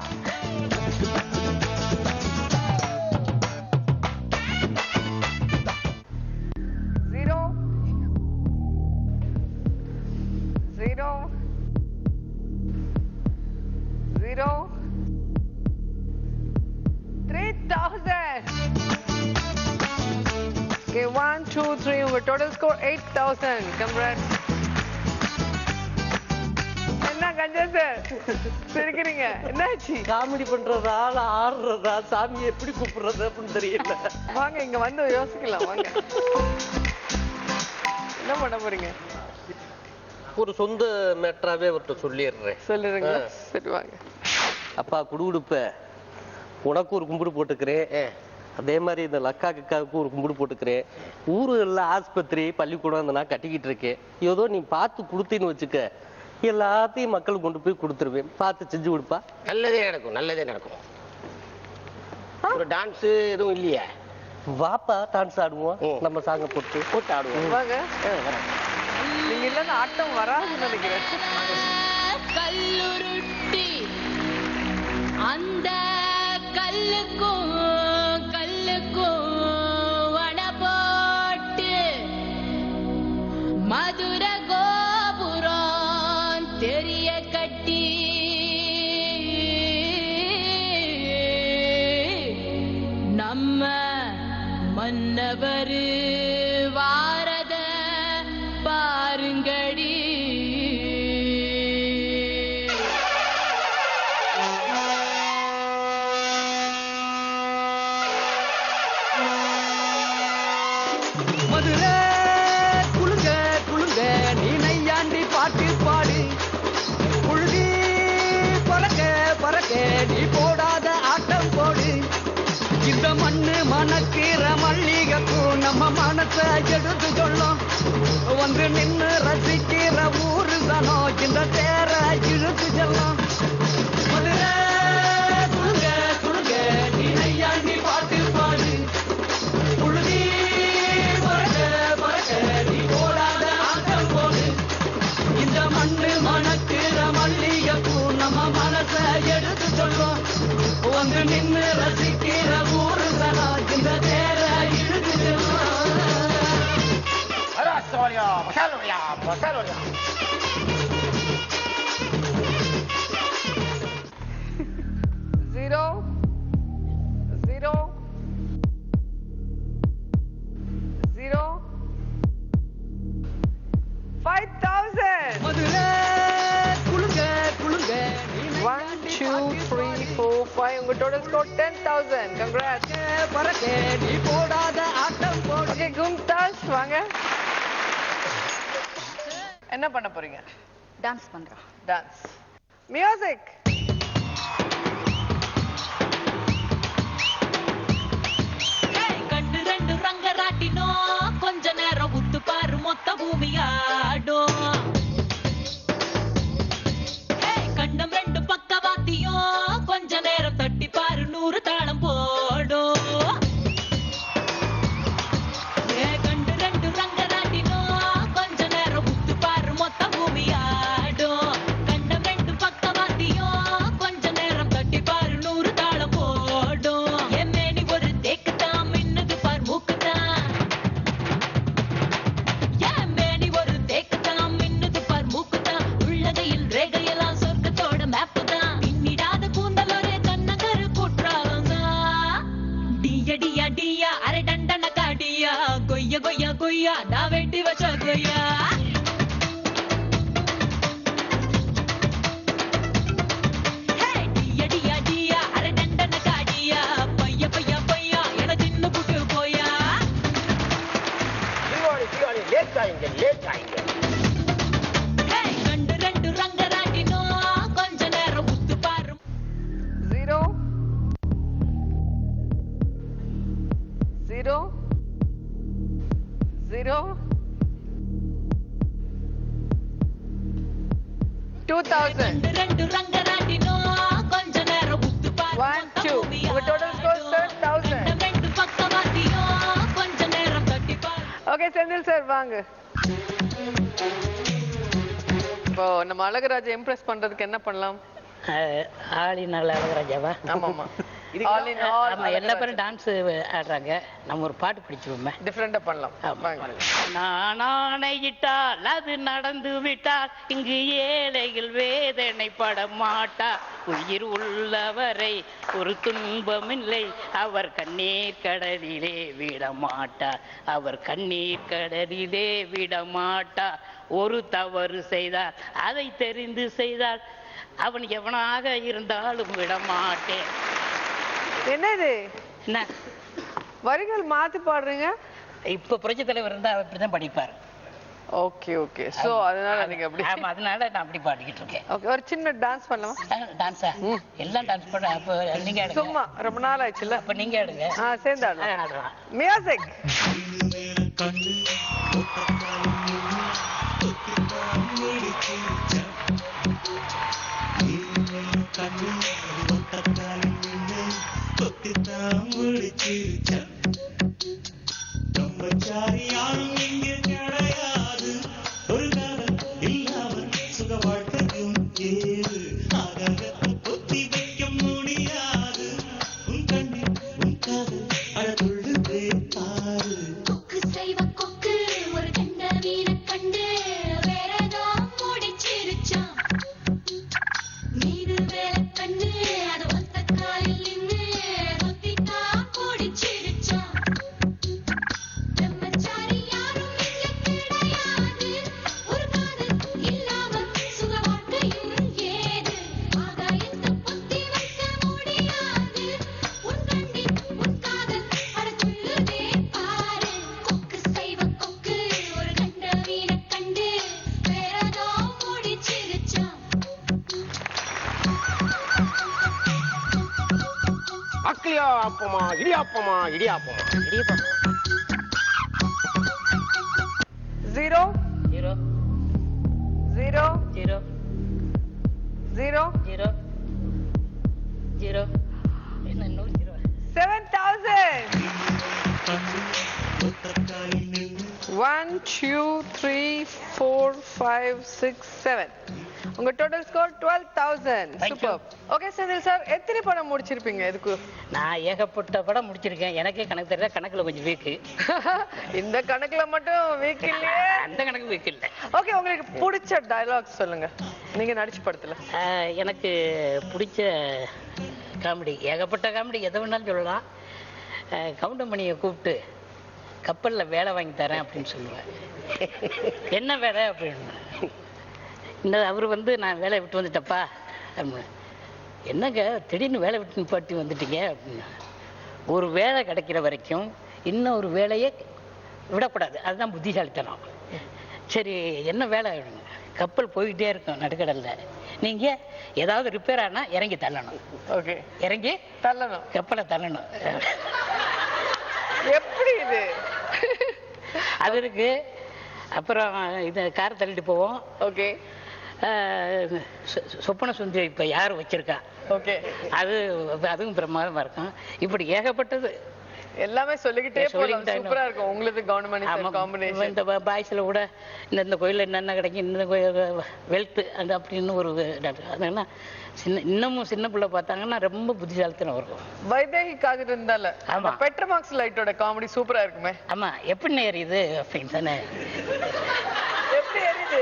Speaker 2: Okay, 1, 2, 3. உங்க total score 8,000. Congrats. என்ன கஞ்சன் சார் சிரிக்கிறீங்க? என்னாச்சு?
Speaker 9: காமெடி பண்றதா ஆடுறதா சாமியை எப்படி கூப்பிடுறது அப்படின்னு தெரியல.
Speaker 2: வாங்க இங்க வந்து யோசிக்கலாம். வாங்க, என்ன பண்ண போறீங்க?
Speaker 9: ஒரு சொந்த மேட்டராவே அவர்கிட்ட சொல்லிடுறேன்.
Speaker 2: சொல்லிடுங்க. சரி வாங்க.
Speaker 9: அப்பா குடுகுடுப்ப உனக்கு ஒரு கும்பிடு போட்டுக்கிறேன், அதே மாதிரி இந்த லக்கா கிக்காவுக்கு ஒரு கும்பிடு போட்டுக்கிறேன். ஊருல ஆஸ்பத்திரி பள்ளிக்கூடம் இந்த நான் கட்டிக்கிட்டு இருக்கேன். ஏதோ நீ பார்த்து கொடுத்தீன்னு வச்சுக்க, எல்லாத்தையும் மக்களுக்கு கொண்டு போய் கொடுத்துருவேன். பார்த்து செஞ்சு கொடுப்பா.
Speaker 10: நல்லதே நடக்கும். ஒரு டான்ஸ் எதுவும் இல்லையா?
Speaker 9: வாப்பா டான்ஸ் ஆடுவோம். நம்ம சாங்க போட்டு ஆடுவோம்.
Speaker 2: வாங்க. நீங்க இல்லைன்னா ஆட்டம் வராதுன்னு நினைக்கிறேன்.
Speaker 4: கல்லுருட்டி அந்த கல்லுக்கும் வட போட்டு மதுர கோபுரம் தெரிய கட்டி நம்ம மன்னவர் வாரத பாருங்கடி.
Speaker 6: மதுரை குளுங்க குளுங்க நீ நையாண்டி பாட்டு பாடு, புழுதி பறக்க பறக்க நீ போடாத ஆட்டம் போடு. இந்த மண்ணு மணக்கிற மல்லிகைப்பூ நம்ம மனசை எடுத்து சொல்லும். வந்து நின்று ரசிக்கிற ஊரு தானோ இந்த தேர இழுத்து செல்லும். மதுரை குளுங்க குளுங்க நீ நையாண்டி பாட்டு பாடு, புழுதி பறக்க பறக்க நீ போடாத ஆட்டம் போடு. இந்த மண்ணு மணக்கிற மல்லிகைப்பூ நம்ம மனசை எடுத்து சொல்லும். வந்து நின்று ரசிக்கிற ஊரு தானோ இந்த தேர இழுத்து செல்லும்.
Speaker 10: மசாலோரியா.
Speaker 2: 0, 0, 0, 5,000. 3, 4, 5. உங்க total score 10,000. Congrats.
Speaker 6: நீ போடாத ஆட்டம் போடு.
Speaker 2: Okay, கும்தாஸ் வாங்க. என்ன பண்ண போறீங்க?
Speaker 5: டான்ஸ் பண்றோம்.
Speaker 2: டான்ஸ். மியூசிக்.
Speaker 4: கண்டு ரெண்டு ரங்கராட்டினோ கொஞ்ச நேரம் உத்து பாரு மொத்த பூமியாடும் கண்டம் ரெண்டு பக்கவாத்தியும் கொஞ்ச நேரம் தட்டி பாரு 100 தாளம் போடும் கண்டு ரெண்டு ரங்கராட்டினோ கொஞ்ச நேரம் உத்து பாரு மொத்த பூமியாடும் கண்டம் ரெண்டு பக்கவாத்தியும் கொஞ்ச நேரம் தட்டி பாரு 100 தாளம் போடும் எம்மேனி ஒரு தேக்குதான் மின்னுது பார் மூக்குதான் எம்மேனி ஒரு தேக்குதான் மின்னுது பார் மூக்குதான் உள்ளதையில் ரேகையெல்லாம் சொர்க்கத்தோட மேப்பு தான் பின்னிடாத கூந்தல் ஒரே கண்ணகரு குற்றாலம்தான் டியா டியா டியா அரை டண்டன காடியா கொய்யா கொய்யா கொய்யா நான் வெட்டி வச்ச கொய்யா டியா டியா டியா அரை டண்டன காடியா பையா பையா பையா என தின்னு புட்டு போயா
Speaker 10: தீவாளி லேட் ஆயிங்க
Speaker 4: கண்டு ரெண்டு ரங்கராட்டினோ கொஞ்ச நேரம் உத்து பாரு
Speaker 2: 0 0 0 2000.
Speaker 4: கண்டு ரெண்டு ரங்கராட்டினோ கொஞ்ச நேரம் உத்து பாரு
Speaker 2: 1, 2. உங்க total score 7,000.
Speaker 4: ரெண்டு பக்கவாத்தியோ கொஞ்ச நேரம் தட்டி பாரு
Speaker 2: ஓகே செந்தில் சார் வாங்க. இப்போ நம்ம அழகராஜை இம்ப்ரெஸ் பண்றதுக்கு என்ன பண்ணலாம்?
Speaker 8: ஆளினால் அழகராஜாவா?
Speaker 2: ஆமாமா. All in all,
Speaker 8: ஆமா, எல்லா பேரும் டான்ஸ் ஆடுறாங்க. நம்ம ஒரு பாட்டு பிடிச்சிருவோமே.
Speaker 2: டிஃபரெண்டா பண்ணலாம். வாங்க.
Speaker 8: நான் ஆணையிட்டால் அது நடந்து விட்டால் இங்கு ஏழைகள் வேதனை பட மாட்டார். உயிர் உள்ளவரை ஒரு துன்பமில்லை, அவர் கண்ணீர் கடலிலே விட மாட்டார். அவர் கண்ணீர் கடலிலே விட மாட்டார். ஒரு தவறு செய்தால் அதை தெரிந்து செய்தால் அவன் எவனாக இருந்தாலும் விட மாட்டேன்.
Speaker 2: என்னது
Speaker 8: என்ன
Speaker 2: வரிகள் மாத்தி பாடுறீங்க?
Speaker 8: இப்ப புரட்சி தலைவர் இருந்தா அவர் இப்படிதான் படிப்பார்.
Speaker 2: Okay okay. சோ அதனால நீங்க அப்படி
Speaker 8: ஆமா, அதனால நான் அப்படி பாடிக்கிட்டு இருக்கேன்.
Speaker 2: ஓகே, ஒரு சின்ன டான்ஸ் பண்ணலாமா?
Speaker 8: டான்ஸா? எல்லாம் டான்ஸ் பண்ண. அப்ப நீங்க ஆடுங்க.
Speaker 2: சும்மா ரொம்ப நாள் ஆச்சுல.
Speaker 8: அப்ப நீங்க ஆடுங்க.
Speaker 2: சேர்ந்து ஆடலாம்.
Speaker 8: ஆடலாம்.
Speaker 2: மியூசிக்.
Speaker 4: கொக்கு செய்வ கொக்கு ஒரு கண்ட வீர கண்டு வேறதோ முடிச்சிருச்சான் மீது வேலை கண்டு அது ஒத்த காலில் நின்று தொத்திட்டா முடிச்சிருச்சான் பிரம்மச்சாரி யாரும் இங்க கிடையாது ஒரு காதல் இல்லாம சுக வாழ்க்கையும் ஏது ஆகாயத்தை பொத்தி வைக்க முடியாது உன் கண்டி உன் காதல் அடக்குள்ளதே பாரு கொக்கு செய்வ கொக்கு ஒரு கண்ட வீர கண்டு வேறதோ முடிச்சிருச்சான்
Speaker 10: அக்கிலியா அப்பமா இடியாப்பமா இடியாப்பமா
Speaker 8: இடியப்பா.
Speaker 2: 0
Speaker 8: ஜீரோ
Speaker 2: 0
Speaker 8: ஜீரோ
Speaker 2: 0
Speaker 8: ஜீரோ ஜீரோ. என்ன இன்னொரு ஜீரோ?
Speaker 2: 7,000. 1 2 3 4 5 6 7. உங்க total score 12,000.
Speaker 8: Thank you.
Speaker 2: Super. Okay Senthil sir, எத்தனை படம் முடிச்சிருப்பீங்க இதுக்கு?
Speaker 8: நான் ஏகப்பட்ட படம் முடிச்சிருக்கேன். எனக்கே கணக்கு தெரியல. கணக்குல கொஞ்சம் வீக்கு.
Speaker 2: இந்த கணக்குல மட்டும் வீக் இல்லையே.
Speaker 8: அந்த கணக்கு வீக்கு இல்லை.
Speaker 2: ஓகே, உங்களுக்கு பிடிச்ச டயலாக் சொல்லுங்க, நீங்க நடிச்ச படத்துல.
Speaker 8: எனக்கு பிடிச்ச காமெடி ஏகப்பட்ட காமெடி, எதை வேணாலும் சொல்லலாம். கவுண்டமணியை கூப்பிட்டு கப்பலில் வேலை வாங்கி தரேன் அப்படின்னு சொல்லுவேன். என்ன வேலை அப்படின்னு. இந்த அவர் வந்து நான் வேலையை விட்டு வந்துட்டப்பா அப்படின்னு. என்னங்க திடீர்னு வேலை விட்டு நிப்பாட்டி வந்துட்டீங்க அப்படின்னு. ஒரு வேலை கிடைக்கிற வரைக்கும் இன்னொரு வேலையை விடக்கூடாது, அதுதான் புத்திசாலித்தனம். சரி என்ன வேலை? கப்பல் போய்கிட்டே இருக்கும் நடுக்கடல்ல, நீங்க ஏதாவது ரிப்பேர் ஆனா இறங்கி தள்ளணும்.
Speaker 2: ஓகே,
Speaker 8: இறங்கி
Speaker 2: தள்ளணும்,
Speaker 8: கப்பலை தள்ளணும்.
Speaker 2: எப்படி இது?
Speaker 8: அது இருக்கு. அப்புறம் இது காரை தள்ளிட்டு போவோம்.
Speaker 2: ஓகே,
Speaker 8: சொப்பன சுந்தரி இப்ப யார் வச்சிருக்கா?
Speaker 2: ஓகே,
Speaker 8: அதுவும் பிரமாதமா இருக்கும். இப்படி ஏகப்பட்டது
Speaker 2: எல்லாமே சொல்லிக்கிட்டே போலாம். சூப்பரா இருக்கும் உங்களுக்கு கவர்மெண்ட் காம்பினேஷன்.
Speaker 8: இந்த பாய்ஸ்ல கூட இந்த கோயில்ல என்னென்ன கிடைக்கும், இந்த வெல்த் அந்த அப்படின்னு ஒரு அதனால இன்னமும் சின்ன பிள்ளை பார்த்தாங்கன்னா ரொம்ப புத்திசாலித்தனம் இருக்கும்.
Speaker 2: வைதேகி காதிட்டு இருந்தால
Speaker 8: ஆமா,
Speaker 2: பெட்ரோமாக்ஸ் லைட்டோட காமெடி சூப்பரா இருக்குமே.
Speaker 8: ஆமா, எப்படி எரியுது அப்படின்னு தானே.
Speaker 2: எப்படி எரியுது?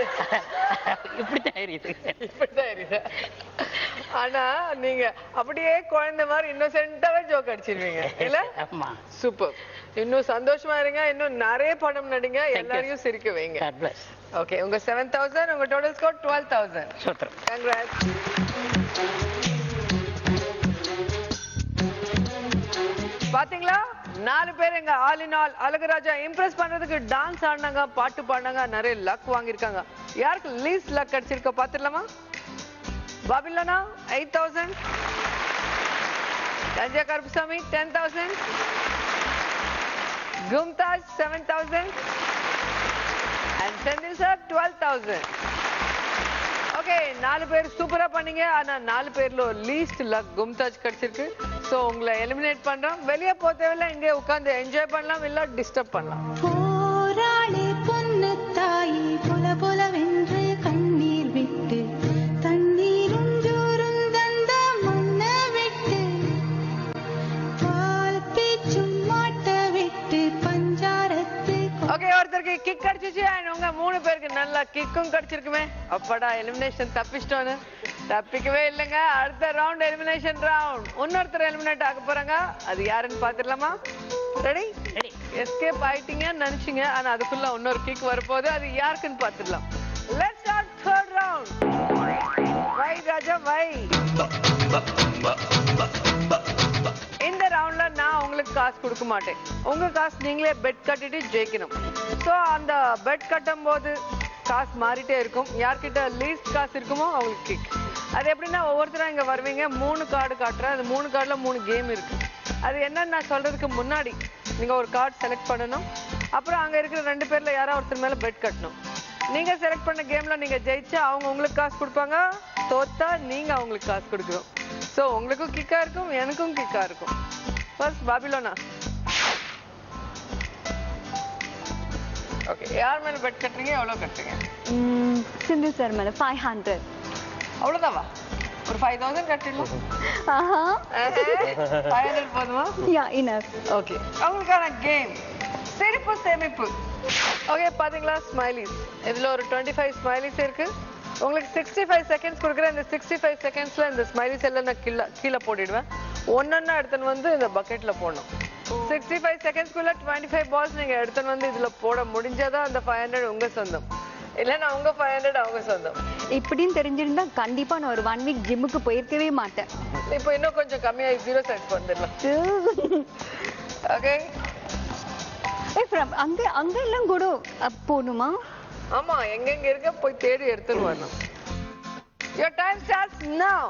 Speaker 8: இப்படித்தான் எரியுது,
Speaker 2: இப்படித்தான் எரியுது. ஆனா நீங்க அப்படியே குழந்தை மாதிரி இன்னோசென்ட்டாவே ஜோக் அடிச்சிருவீங்க இல்ல?
Speaker 8: ஆமா,
Speaker 2: சூப்பர். இன்னும் சந்தோஷமா இருங்க, இன்னும் நிறைய படம் நடிங்க, எல்லாரையும் சிரிக்க வைங்க.
Speaker 8: God bless.
Speaker 2: ஓகே, உங்க 7,000, உங்க டோட்டல் ஸ்கோர் 12,000.
Speaker 8: சூத்திரம்.
Speaker 2: கங்க்ராட்ஸ். பாத்தீங்களா, 4 பேர் எங்க all in all Azhaguraja impress பண்றதுக்கு டான்ஸ் ஆடினாங்க, பாட்டு பாடினாங்க, நிறைய லக் வாங்கியிருக்காங்க. யாருக்கு லீஸ்ட் லக் கிடைச்சிருக்க பாத்துடலாமா? Babilona 8,000, Ganja Karuppusamy 10,000, Mumtaj 7,000 and Senthil sir 12,000. Okay, 4 பேர் சூப்பரா பண்ணீங்க. ஆனா 4 பேர்ல லீஸ்ட் லக் கும்தாஜ் கிடைச்சிருக்கு. சோ உங்களை எலிமினேட் பண்றோம். வெளியே போக தேவையில்ல, இங்கே உட்கார்ந்து என்ஜாய் பண்ணலாம், இல்ல டிஸ்டர்ப் பண்ணலாம்.
Speaker 4: போராளி பொன்னு தாயி பொல பொலவென்று கண்ணீர் விட்டு தண்ணீரும் ஜோரும் தந்த மண்ண விட்டு பால் பீச்சும் மாட்ட விட்டு பஞ்சாரத்து.
Speaker 2: ஓகே, ஒருத்தருக்கு கிக் அடிச்சிச்சு and உங்க 3 பேருக்கு நல்ல கிக்கும் கிடைச்சிருக்குமே. அப்படா எலிமினேஷன் தப்பிச்சிட்டோன்னு. தப்பிக்கவே இல்லைங்க. அடுத்த ரவுண்ட் எலிமினேஷன் ரவுண்ட். இன்னொருத்தர் எலிமினேட் ஆக போறாங்க. அது யாருன்னு பாத்துடலாமா? ரெடி? எஸ்கேப் ஆயிட்டீங்கன்னு நினைச்சீங்க, ஆனா அதுக்குள்ள இன்னொரு கிக் வரப்போகுது. அது யாருக்குன்னு பாத்துடலாம். Let's start third round. Vai Raja Vai. இந்த ரவுண்ட்ல நான் உங்களுக்கு காசு கொடுக்க மாட்டேன். உங்க காசு நீங்களே பெட் கட்டிட்டு ஜெயிக்கணும். சோ அந்த பெட் கட்டும் போது காசு மாறிட்டே இருக்கும். யார்கிட்ட லீஸ்ட் காசு இருக்குமோ அவங்களுக்கு கிக். அது எப்படின்னா, ஒவ்வொருத்தரும் இங்க வருவீங்க, 3 கார்டு காட்டுறேன். அந்த 3 கார்டுல 3 கேம் இருக்கு. அது என்னன்னு நான் சொல்றதுக்கு முன்னாடி நீங்க ஒரு கார்டு செலக்ட் பண்ணணும். அப்புறம் அங்க இருக்கிற 2 பேர்ல யாராவது ஒருத்தர் மேல பெட் கட்டணும். நீங்க செலக்ட் பண்ண கேம்ல நீங்க ஜெயிச்சா அவங்க உங்களுக்கு காசு கொடுப்பாங்க, தோத்தா நீங்க அவங்களுக்கு காசு கொடுக்கணும். சோ உங்களுக்கும் கிக்கா இருக்கும், எனக்கும் கிக்கா இருக்கும். ஃபர்ஸ்ட் பாபிலோனா. ஓகே, யார் மேல பெட் கட்டுறீங்க? எவ்வளவு கட்டுறீங்க?
Speaker 11: சிந்து சார் மேல 500.
Speaker 2: அவ்வளவுதாவா? ஒரு 5,000 கட்டிடலாம்.
Speaker 11: ஆஹா,
Speaker 2: 500 போதுமா?
Speaker 11: யா இனஃப்.
Speaker 2: ஓகே, அவங்களுக்கான கேம் சிரிப்பு சேமிப்பு. ஓகே, பாத்தீங்களா ஸ்மைலிஸ். இதுல ஒரு 25 ஸ்மைலிஸ் இருக்கு. உங்களுக்கு 65 செகண்ட்ஸ் கொடுக்குறேன். இந்த 65 செகண்ட்ஸ்ல இந்த ஸ்மைலிஸ் எல்லாம் நான் கீழே போட்டுடுவேன். ஒன்னொன்னா எடுத்துன்னு வந்து இந்த பக்கெட்ல போடணும். 65 செகண்ட்ஸ்க்குள்ள 25 பால்ஸ் நீங்க எடுத்துன்னு வந்து இதுல போட முடிஞ்சாதான் அந்த 500 உங்க சொந்தம். இல்லைன்னா உங்க 500 அவங்க சொந்தம்.
Speaker 11: இப்படின்னு தெரிஞ்சிருந்தா கண்டிப்பா நான் ஒரு 1 வீக் ஜிம்முக்கு போயிருக்கவே மாட்டேன்.
Speaker 2: இப்போ இன்னும் கொஞ்சம் கம்மியா 0 செட் பண்ணிடலாம். ஓகே,
Speaker 11: அங்க அங்க எல்லாம் கூட போகணுமா?
Speaker 2: ஆமா, எங்கெங்க இருக்க போய் தேடி எடுத்துட்டு வரணும். Your time starts now.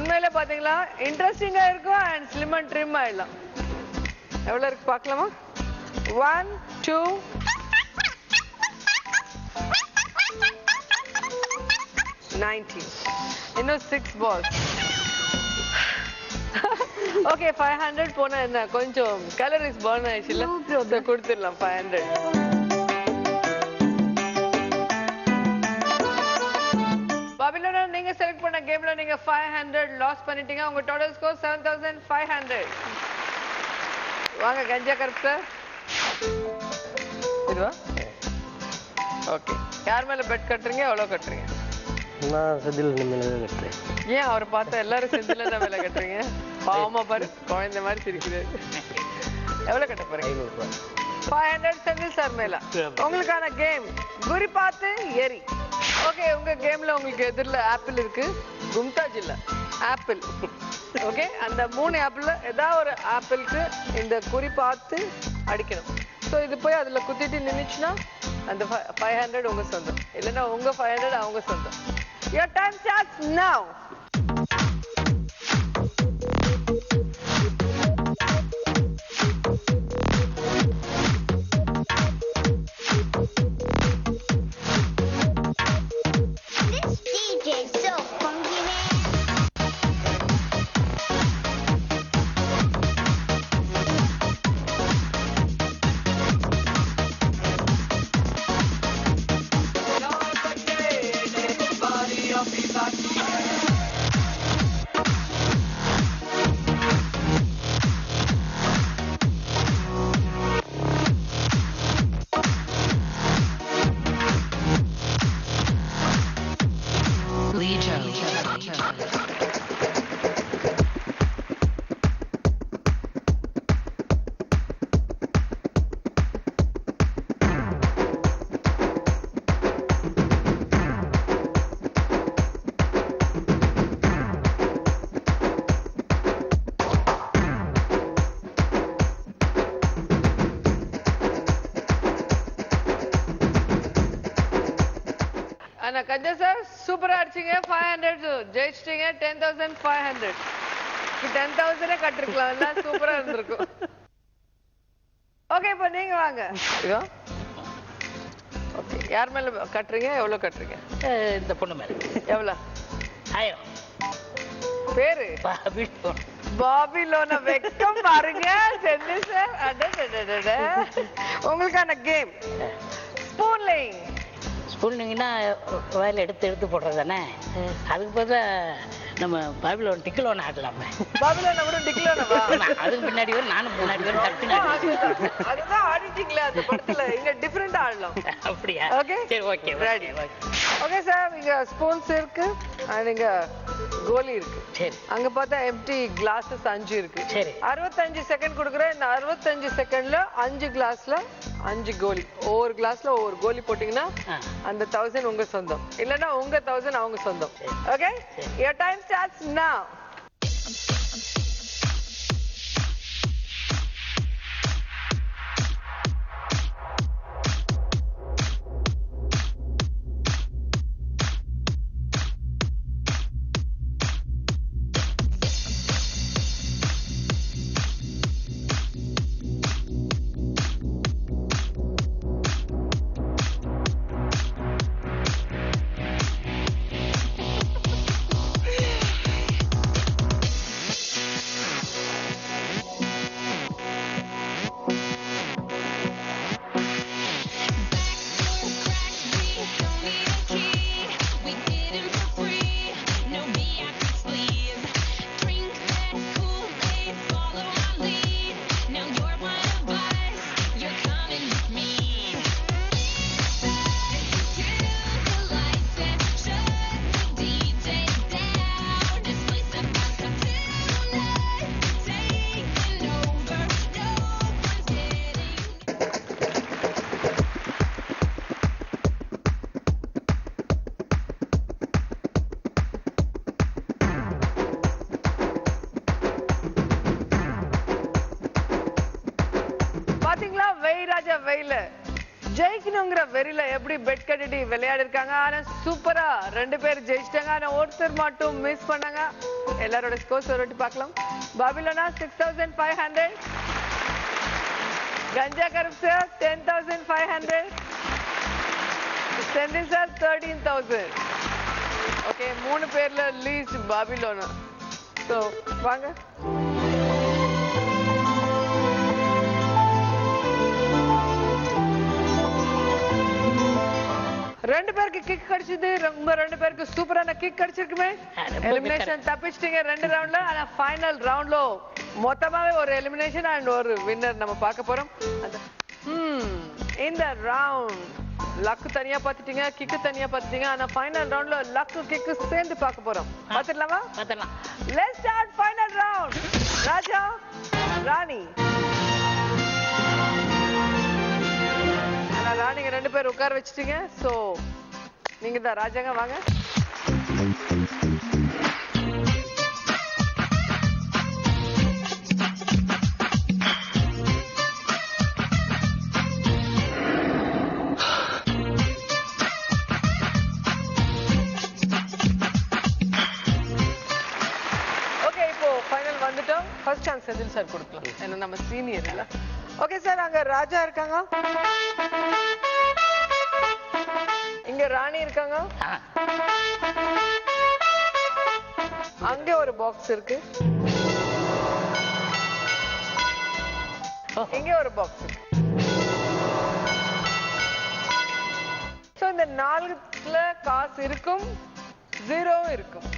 Speaker 2: உண்மையில பாத்தீங்களா இன்ட்ரெஸ்டிங்கா இருக்கும் அண்ட் ஸ்லிம் அண்ட் ட்ரிம் ஆயிடலாம். எவ்வளவு இருக்கு பார்க்கலாமா? 1 2 19. இன்னும் 6 balls. ஓகே 500 போனா என்ன கொஞ்சம் கலரிஸ் பர்ன் ஆயிடுச்சுல, கொடுத்துடலாம் 500. பாபிலோனா நீங்க செலக்ட் பண்ண கேம்ல நீங்க 500 லாஸ் பண்ணிட்டீங்க. உங்க டோட்டல் ஸ்கோர் 7500. வாங்க கஞ்சா கருப்பு சார். இதுவா? ஓகே. யார் மேல பெட் கட்டுறீங்க? எவ்வளவு கட்டுறீங்க?
Speaker 9: நான் செந்தில் மேல கட்டுறேன்.
Speaker 2: ஏன் அவரை பார்த்தா எல்லாரும் செந்தில மேல கட்டுறீங்க? பாவமா பாரு, குழந்தை மாதிரி சிரிக்குது. எவ்வளவு கட்ட போறீங்க?
Speaker 9: 500 ரூபாய்.
Speaker 2: 500 செந்தில் சார் மேல. உங்களுக்கான கேம் குறி பார்த்து எரி. ஓகே, உங்க கேம்ல உங்களுக்கு எதிரில் ஆப்பிள் இருக்கு, கும்தாஜ் இல்ல, ஆப்பிள். ஓகே, அந்த 3 ஆப்பிள்ல ஏதாவது ஒரு ஆப்பிளுக்கு இந்த குறி பார்த்து அடிக்கணும். ஸோ இது போய் அதுல குத்திட்டு நின்னுச்சுன்னா அந்த 500 உங்க சொந்தம், இல்லைன்னா உங்க 500 அவங்க சொந்தம். Your time starts now. Ganja sir சூப்பரா அடிச்சீங்க. 500 ஜெயிச்சிட்டீங்க. 10,500. 10,000 கட்டிருக்கலாம், எல்லாம் சூப்பரா இருந்திருக்கும். ஓகே, இப்போ நீங்க வாங்க. ஓகே, யார் மேல கட்டுறீங்க? எவ்வளவு கட்டுறீங்க?
Speaker 8: இந்த பொண்ணு மேல.
Speaker 2: எவ்வளவு?
Speaker 8: 1000.
Speaker 2: பேரு பாபிலோனா. வெக்கம் பாருங்க செந்தில் சார். அட உங்களுக்கான கேம் ஸ்பூன் லேயிங்.
Speaker 8: ஸ்பூனிங்கன்னா வாயில் எடுத்து போடுறது தானே. அதுக்கு பதிலாக நம்ம பாபிலோன் டிக்கிலோன் ஆடலாமே.
Speaker 2: பாபிலோனா கூட டிக்கிலோனவா?
Speaker 8: அதுக்கு பின்னாடி வரும், நானும் முன்னாடி வரும்.
Speaker 2: அதுதான் ஆடிட்டீங்களா அந்த படத்துல? இங்க டிஃபரெண்டா ஆடலாம்.
Speaker 8: அப்படியா?
Speaker 2: ஓகே
Speaker 8: சரி, ஓகே
Speaker 2: ரெடி. ஓகே சார், இங்க ஸ்பூன்ஸ் இருக்கு, இங்க கோலி இருக்கு.
Speaker 8: சரி.
Speaker 2: அங்க பார்த்தா எம்டி கிளாஸஸ் 5 இருக்கு.
Speaker 8: சரி.
Speaker 2: 65 செகண்ட் கொடுக்குறேன். இந்த 65 செகண்ட்ல 5 கிளாஸ்ல 5 கோலி, ஒவ்வொரு கிளாஸ்ல ஒவ்வொரு கோலி போட்டீங்கன்னா அந்த 1000 உங்க சொந்தம், இல்லைன்னா உங்க 1000 அவங்க சொந்தம். Okay, your time starts now. ஜெயிக்கணுங்கிற வெறியில எப்படி பெட் கட்டிட்டு விளையாடி இருக்காங்க. ஆனா சூப்பரா 2 பேர் ஜெயிச்சிட்டாங்க. ஆனா ஒருத்தர் மட்டும் மிஸ் பண்ணாங்க. எல்லாரோட ஸ்கோர்ஸ் ஒரு வாட்டி பார்க்கலாம். பாபிலோனா 6500, கஞ்சா கருப்பு சார் 10500, செந்தில் சார் 13000. ஓகே, 3 பேர்ல லீஸ்ட் பாபிலோனா. சோ வாங்க. ரெண்டு பேருக்கு கிக் கிடைச்சது. ரொம்ப 2 பேருக்கு சூப்பரான கிக் கிடைச்சிருக்குமே. எலிமினேஷன் தப்பிச்சிட்டீங்க 2 ரவுண்ட்ல. ஆனா ஃபைனல் ரவுண்ட்ல மொத்தமாவே ஒரு எலிமினேஷன் அண்ட் ஒரு வின்னர் நம்ம பார்க்க போறோம். இந்த ரவுண்ட் லக்கு தனியா பார்த்துட்டீங்க, கிக்கு தனியா பார்த்துட்டீங்க. ஆனா ஃபைனல் ரவுண்ட்ல லக்கு கிக்கு சேர்ந்து பார்க்க போறோம். பார்த்துடலாமா?
Speaker 8: பார்த்துடலாம்.
Speaker 2: Let's start final round. Raja, Rani. ராணிங்க 2 பேர் உட்கார வச்சிட்டீங்க. சோ நீங்க தான் ராஜாங்க. வாங்க. ஓகே, இப்போ ஃபைனல் வந்துட்டோம். ஃபர்ஸ்ட் சான்ஸ் செந்தில் சார் கொடுக்கலாம். ஏன்னா நம்ம சீனியர் இல்ல. ஓகே சார், அங்க ராஜா இருக்காங்க, இங்க ராணி இருக்காங்க, அங்க ஒரு பாக்ஸ் இருக்கு, இங்க ஒரு பாக்ஸ் இருக்கு. சோ இந்த 4ல காசு இருக்கும், 0 இருக்கும்.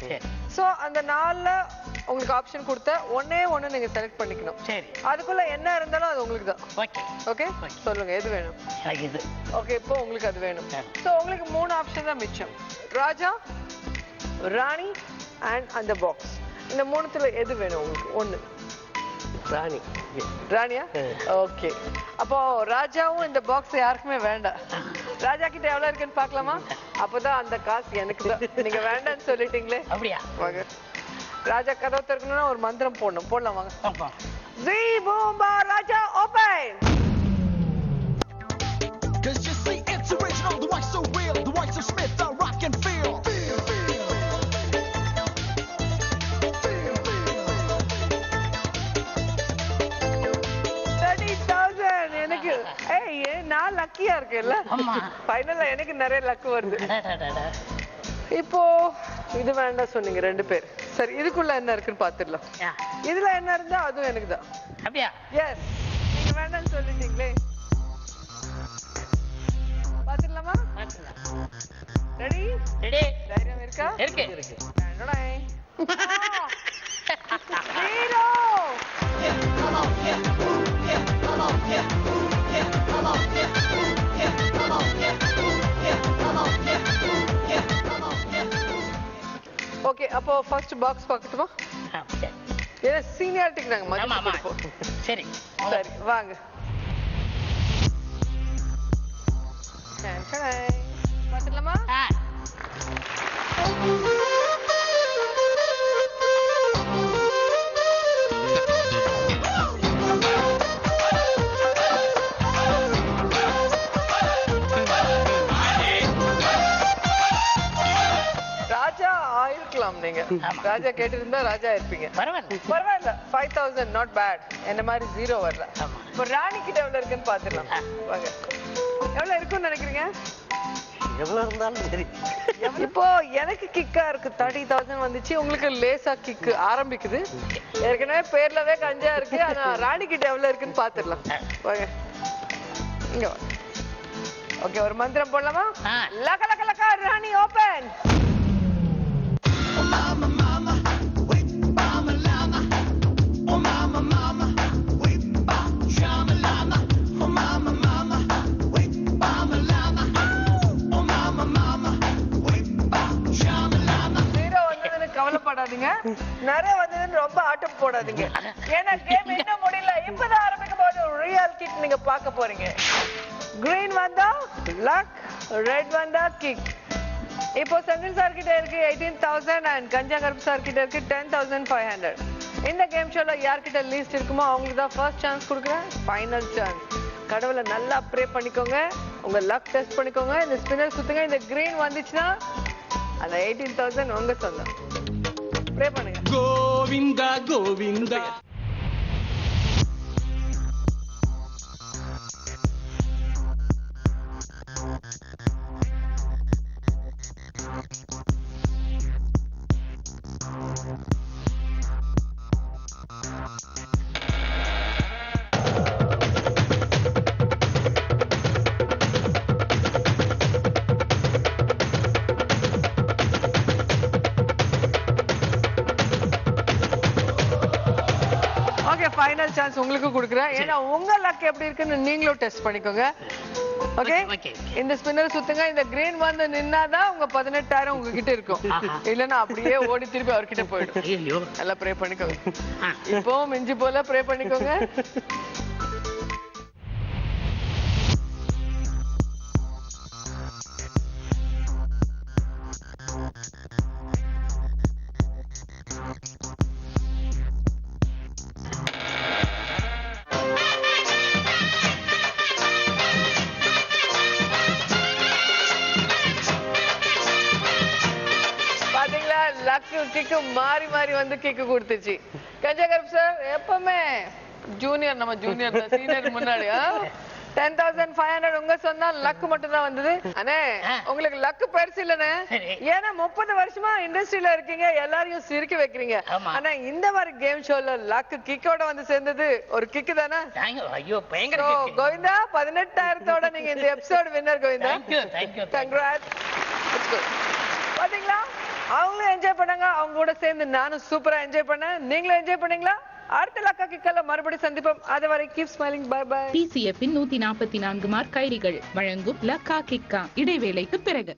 Speaker 2: சோ அந்த 4ல உங்களுக்கு ஆப்ஷன் கொடுத்த ஒண்ணே ஒண்ணு நீங்க செலக்ட் பண்ணிக்கணும்.
Speaker 8: சரி,
Speaker 2: அதுக்குள்ள என்ன இருந்தாலும் அது உங்களுக்கு தான்.
Speaker 8: ஓகே
Speaker 2: ஓகே, சொல்லுங்க எது வேணும்.
Speaker 8: எனக்கு இது.
Speaker 2: ஓகே, இப்போ உங்களுக்கு அது வேணும். சோ உங்களுக்கு 3 ஆப்ஷன் தான் மிச்சம். ராஜா, ராணி அண்ட் அந்த பாக்ஸ். இந்த 3த்துல எது வேணும் உங்களுக்கு? ஒண்ணு.
Speaker 9: ராணி.
Speaker 2: ராணியா? ஓகே, அப்போ ராஜாவும் இந்த பாக்ஸ் யாருக்குமே வேண்டாம். ராஜா கிட்ட எவ்வளவு இருக்குன்னு பார்க்கலாமா? அப்பதான் அந்த காசு எனக்கு தான். நீங்க வேண்டாம்னு சொல்லிட்டீங்களே.
Speaker 8: அப்படியா?
Speaker 2: வாங்க. ராஜா கதவு திறக்கணும்னா ஒரு மந்திரம் போடணும். போடலாம் வாங்க. ஜீ பூம்பா ராஜா open.
Speaker 12: Cause you see it's original, the white's so real, the white's so Smith, I rock and feel.
Speaker 2: எனக்கு நான் லக்கியா இருக்கேன்ல. ஃபைனல்ல எனக்கு நிறைய லக் வருது. இப்போ இது வேண்டாம் சொன்னீங்க 2 பேர். சரி, இதுக்குள்ள என்ன இருக்குன்னு பாத்துடலாம். இதுல என்ன இருந்தா அதுவும் எனக்கு தான்.
Speaker 8: அப்படியா?
Speaker 2: எஸ், நீங்க வேண்டாம்னு சொல்லிட்டீங்களே. பாத்துடலாமா? ரெடி?
Speaker 8: ரெடி.
Speaker 2: தைரியம் இருக்கா?
Speaker 8: இருக்கு.
Speaker 2: என்னடா? 0. ஓகே, அப்போ ஃபர்ஸ்ட் பாக்ஸ் பார்க்கட்டுமா? ஏன்னா சீனியாரிட்டிக்கு நாங்க மதிப்பு கொடுப்போம்.
Speaker 8: சரி
Speaker 2: சரி, வாங்க. பார்த்துடலாமா? ராஜா ஆயிருக்கலாம் நீங்க. ராஜா கேட்டிருந்தா ராஜா இருப்பீங்க. பரவாயில்ல. 5000 நாட் பேட். என்ன மாதிரி 0 வரல. இப்போ ராணி கிட்ட எவ்வளவு இருக்குன்னு பாத்துடலாம். வாங்க. எவ்வளவு இருக்குன்னு நினைக்கிறீங்க?
Speaker 9: எவ்வளவு இருந்தாலும் சரி.
Speaker 2: இப்போ எனக்கு கிக்கா இருக்கு 30,000 வந்துச்சு. உங்களுக்கு லேசா கிக் ஆரம்பிக்குது. ஏற்கனவே பேர்லவே கஞ்சா இருக்கு. ஆனா ராணி கிட்ட எவ்வளவு இருக்குன்னு பாத்துடலாம். வாங்க, இங்க வாங்க. ஓகே, ஒரு மந்திரம் போடலாமா? லக லக லக ராணி ஓபன். கவலைப்படாதீங்க, நிறைய வந்ததுன்னு ரொம்ப ஆட்டம் போடாதீங்க. ஏன்னா கேம் இன்னும் முடியல. இப்பதான் ஆரம்பிக்கும் போது ரியல் கிக் நீங்க பார்க்க போறீங்க. கிரீன் வந்தா லக், ரெட் வந்தா கிக். இப்போ செந்தில் சார் கிட்ட இருக்கு 18,000 அண்ட் கஞ்சா கருப்பு சார் கிட்ட இருக்கு 10,500. இந்த கேம் ஷோல யார்கிட்ட லீஸ்ட் இருக்குமோ அவங்களுக்கு தான் ஃபர்ஸ்ட் சான்ஸ் கொடுக்குறேன். Final chance. கடவுளை நல்லா ப்ரே பண்ணிக்கோங்க. உங்க லக் டெஸ்ட் பண்ணிக்கோங்க. இந்த ஸ்பின்னர் சுத்துங்க. இந்த கிரீன் வந்துச்சுன்னா அந்த 18,000 உங்க சொந்தம். ப்ரே பண்ணுங்க.
Speaker 6: Govinda Govinda.
Speaker 2: Okay, final chance உங்களுக்கு கொடுக்குறேன். ஏன்னா உங்க லக் எப்படி இருக்குன்னு நீங்களும் டெஸ்ட் பண்ணிக்கோங்க. ஓகே, இந்த ஸ்பின்னர் சுத்துங்க. இந்த கிரீன் வந்து நின்னாதான் உங்க 18,000 உங்ககிட்ட இருக்கும். இல்லன்னா அப்படியே ஓடி திருப்பி அவர்கிட்ட போயிடும். நல்லா ப்ரே பண்ணிக்கோங்க. இப்போ மிஞ்சி போல ப்ரே பண்ணிக்கோங்க. பாத்தீங்களா, லக்கு கிக்கு மாறி மாறி வந்து கிக்கு கொடுத்துச்சு. கஞ்சகர் சார் எப்பவுமே ஜூனியர், நம்ம ஜூனியர் தான், சீனியர் முன்னாடி. 10,500 உங்க சொன்னா லக்கு மட்டும் தான் வந்தது. அண்ணே உங்களுக்கு லக்கு பெருசு இல்லனே. ஏன்னா 30 வருஷமா இண்டஸ்ட்ரியில இருக்கீங்க, எல்லாரையும் சிரிக்க வைக்கிறீங்க. ஆனா இந்த மாதிரி கேம் ஷோல லக்கு கிக்கோட வந்து சேர்ந்தது ஒரு கிக்கு தானே.
Speaker 8: ஐயோ பயங்கர
Speaker 2: கோவிந்தா 18,000 நீங்க இந்த எபிசோட் வின்னர் கோவிந்தா. கங்க்ராட்ஸ். பாத்தீங்களா, அவங்களும் என்ஜாய் பண்ணாங்க, அவங்க கூட சேர்ந்து நானும் சூப்பரா என்ஜாய் பண்ணேன். நீங்களும் என்ஜாய் பண்ணீங்களா? அடுத்த லக்கா கிக்கல மறுபடியும் சந்திப்போம். அதுவரை keep smiling. Bye bye.
Speaker 1: TCF in 144 mark கைரிகள் வழங்கும் லக்கா கிக்கா இடைவேளைக்கு பிறகு.